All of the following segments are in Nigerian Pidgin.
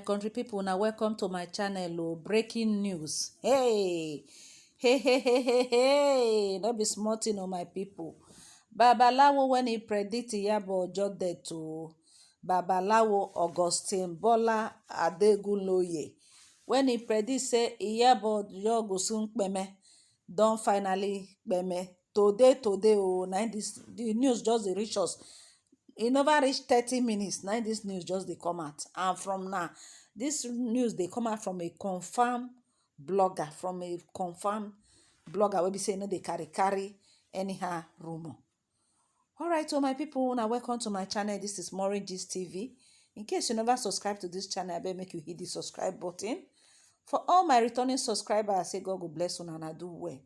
country people, now welcome to my channel. Oh, breaking news. Hey, no be small thing, oh my people. Babalawo when he predict Iyabo Ojo death to Babalawo Augustine Bola Adegunloye, when he predict say Iyabo Ojo go soon kpeme, don finally kpeme. Today oh, na this the news just dey reach us. E never reach 30 minutes now this news just dey come out, and from now this news dey come out from a confirmed blogger, wey be say no dey carry anyhow rumor. Alright, so my people, now welcome to my channel. This is Maureen Gist TV. In case you never subscribe to this channel, I beg make you hit the subscribe button. For all my returning subscribers, I say God go bless una and I do well.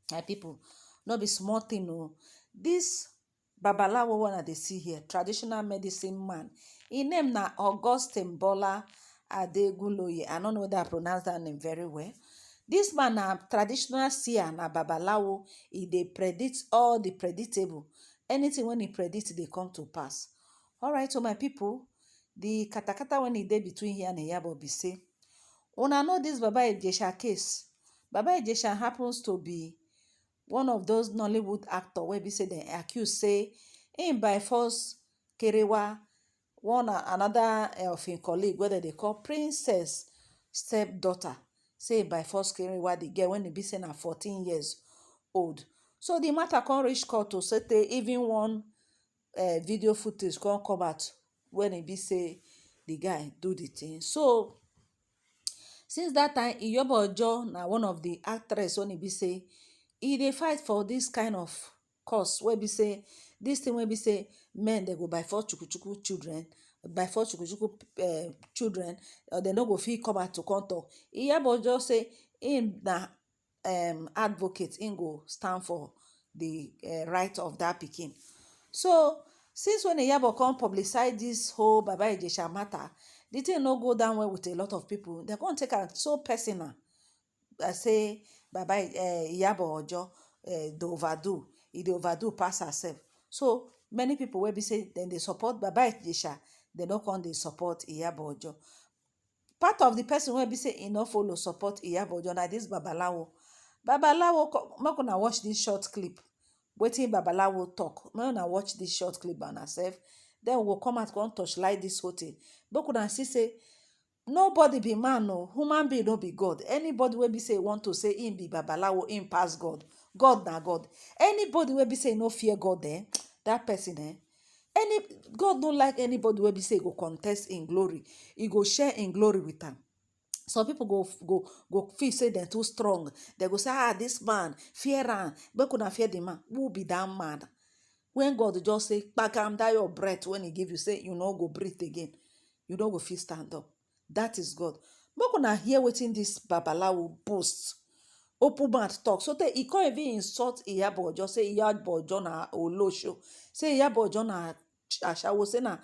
My people, no be small thing o. This Babalawo one they see here, traditional medicine man. His name na Augustine Bola Adegunloye. I don't know whether I pronounce that name very well. This man na traditional seer na Babalawo. He dey predict all the predictable. Anything when he predict, they come to pass. Alright, so my people, the katakata when he dey between here and Iyabo be say, una know this Baba Ijesha case. Baba Ijesha happens to be one of those Nollywood actor where be say they accuse say him by force kerewa one another of him colleague, whether they call princess stepdaughter, say by force kerewa the girl when he be say na 14 years old. So the matter come reach court to say they even one video footage come out when he be say the guy do the thing. So since that time, Iyabo Ojo na one of the actress when he be say he dey fight for this kind of cause wey be say this thing wey be say men they go by force chukuchuku children, by force chukuchuku children, or they no go fit come out to come talk. Iyabo Ojo say him na advocate, him go stand for the right of that pikin. So since when Iyabo come publicize this whole Baba Ijesha matter, the thing no go down well with a lot of people. They come take it so personal. I say Baba Iyabo Ojo the overdo, he dey overdo pass herself. So many people will be say then they support Baba Ijesha, they no come they support Iyabo Ojo. Part of the person will be say he no follow support Iyabo Ojo na this Babalawo. Make una watch this short clip. Wetin Babalawo talk. Make una watch this short clip by herself. Then we will come out come touchlight this whole thing. Make una see say nobody be man, no human being, no be God. Anybody will be say want to say him be Babalawo, him pass God. God na God. Anybody will be say no fear God, that person, God don't like anybody will be say go contest in glory. He go share in glory with them. Some people go feel say they're too strong. They go say, this man fear am. But could not fear the man. Who be that mad? When God just say, "Pakam, die your breath," when He give you, say you no go breathe again. You don't go feel stand up. That is God. But could not hear waiting this Babalawo boast. Open mouth talk. So he can't even insult Iyabo Ojo. Say Iyabo Ojo na olosho. Say Iyabo Ojo na ashawo. Say na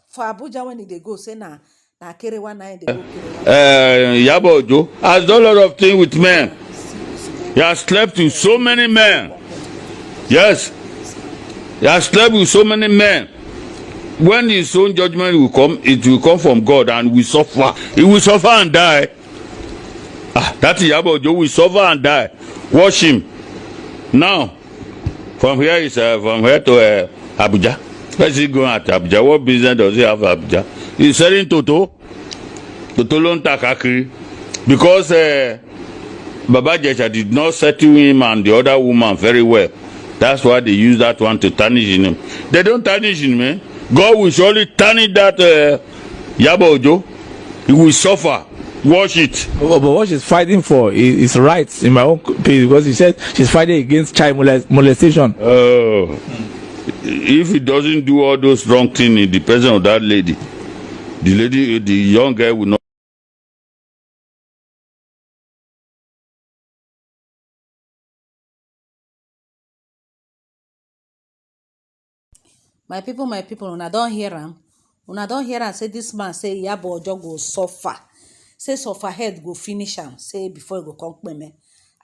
for Abuja when they go. Say na kerewa na they go kerewa. Iyabo Ojo has done a lot of things with men. He has slept with so many men. Yes, he has slept with so many men. When his own judgment will come, it will come from God and will suffer. He will suffer and die. That Iyabo Ojo will suffer and die. Watch him. Now, from here is from here to Abuja. Where is he going at Abuja? What business does he have at Abuja? He's selling Toto. Toto lon takakiri. Because Baba Ijesha did not settle him and the other woman very well. That's why they use that one to tarnish him. They don't tarnish him, man. God will surely tarnish that Iyabo Ojo. He will suffer. Watch it. But what she's fighting for is rights, in my own opinion, because he said she's fighting against child molestation. If he doesn't do all those wrong things in the presence of that lady, the young girl will not. My people, una don hear am. Una don hear am say this man say Iyabo Ojo go suffer. Say suffer head go finish am. Say before he go come kpeme.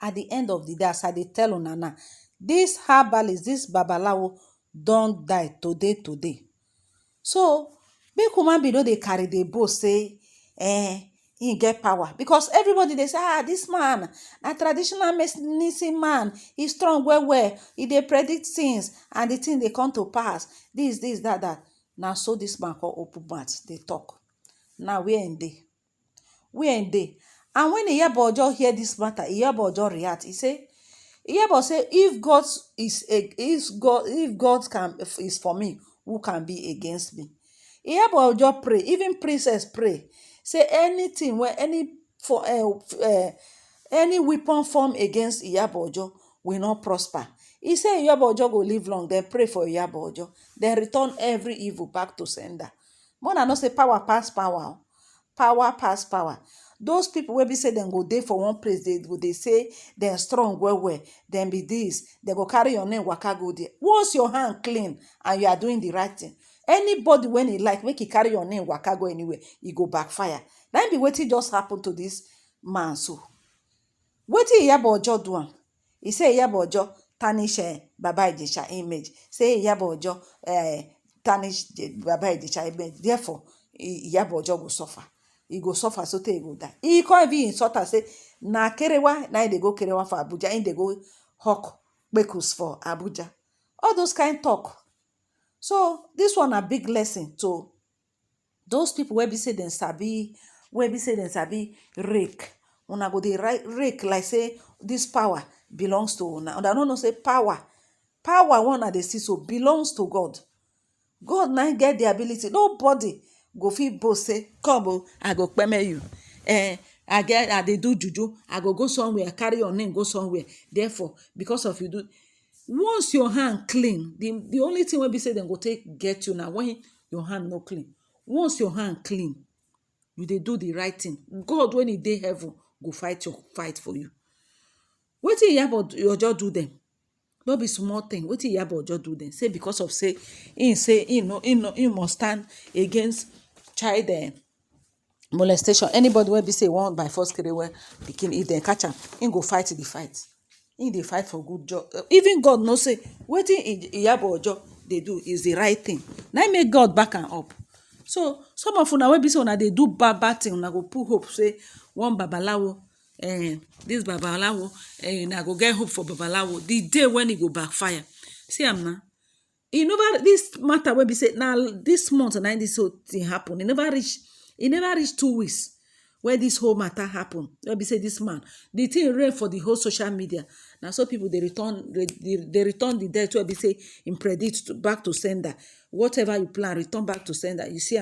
At the end of the day, as I dey tell una now, this herbalist, this Babalawo don die today. So make woman be no dey carry dey boast say he get power, because everybody dey say this man na traditional medicine man, he strong well well, he dey predict things and the thing dey come to pass, this that. Na so this man come open mouth dey talk. Now where im dey? And when Iyabo Ojo hear this matter, Iyabo Ojo react. He say, Iyabo say, if God is for me, who can be against me? Iyabo Ojo pray, even princess pray, say anything where any weapon form against Iyabo Ojo will not prosper. He say Iyabo Ojo go live long, then pray for Iyabo Ojo, then return every evil back to sender. More than not say power pass power. Power pass power. Those people wey be say dem go dey for one place, they say dem strong well, dem be this, they go carry your name waka go there. Once your hand clean and you are doing the right thing, anybody when he like make he carry your name waka go anywhere, he go backfire. That be wetin just happen to this man. So wetin Iyabo Ojo do am? He say Iyabo Ojo tarnish Baba Ijesha image. Say Iyabo Ojo tarnish Baba Ijesha image. Therefore, Iyabo Ojo go suffer. He go suffer so tey he go die. He can't even insult her, say na kerewa, na they go kerewa for Abuja, in they go hawk bekus for Abuja. All those kind talk. So this one a big lesson to those people where be say them sabi, rake. Una go dey rake like say this power belongs to una. And I don't know say power one they see so belongs to God. God now get the ability. Nobody go fit boast say, come I go peme you. I dey do juju, I go somewhere, carry your name, go somewhere. Therefore, because of you do, once your hand clean, the only thing will be say them go take get you now when your hand no clean. Once your hand clean, you dey do the right thing. God, when he dey heaven, go fight your fight for you. Wetin Iyabo Ojo do them? No be small thing. Wetin Iyabo Ojo do them? Say because of say he must stand against child molestation. Anybody wey be say want by force carry well pikin, if dem catch am, him go fight the fight. Him dey fight for good job. Even God know say wetin Iyabo Ojo dey do is the right thing. Na make God back am up. So some of una wey be say una dey do bad thing, una go put hope say one babalawo, this babalawo, una go get hope for babalawo. The day when he go backfire, see am now. He never, this matter wey be say now this month and this whole thing happen. He never reach 2 weeks where this whole matter happen. Wey be say this man, the thing reign for the whole social media. Now so people they return the debt wey be say in predict back to sender. Whatever you plan, return back to sender. You see,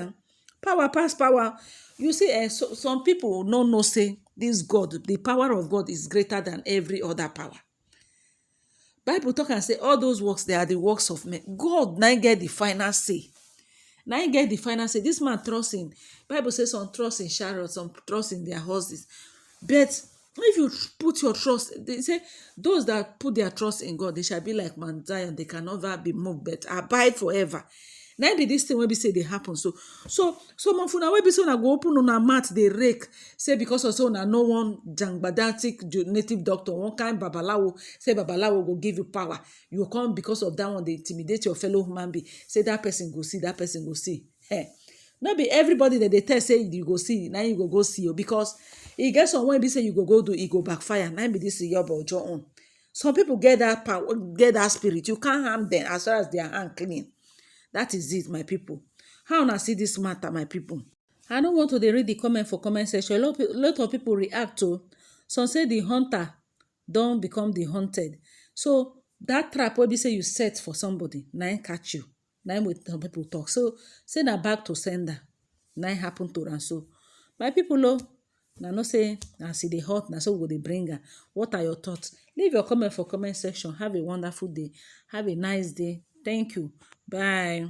power pass power. You see, some people no know say this God, the power of God is greater than every other power. Bible talk and say all those works, they are the works of men. God now get the final say. Now get the final say. This man trust in, Bible says some trust in chariots, some trust in their horses. But if you put your trust, they say those that put their trust in God, they shall be like Mount Zion. They can never be moved, but abide forever. Now be this thing when we say they happen. So mafuna wey be say una go open una mouth dey rake. Say because of so una no one jangbadantic native doctor, one kind babalawo, say babalawo go give you power. You come because of that one, they intimidate your fellow human being. Say that person go see, that person go see. Hey. Not be everybody that they tell say you go see, now you go see you. Because it gets some when be say you go do, it go backfire. Now be this Iyabo Ojo own. Some people get that power, get that spirit. You can't harm them as far as their hand clean. That is it, my people. How una see this matter, my people? I don't want to read the comment for comment section. A lot of people react to. Some say the hunter don't become the hunted. So that trap wey be say you set for somebody, now catch you. Now with some people talk. So send her back to sender. Now happen to am. So my people, now no say I see the hot. Now so go they bring her. What are your thoughts? Leave your comment for comment section. Have a wonderful day. Have a nice day. Thank you. Bye.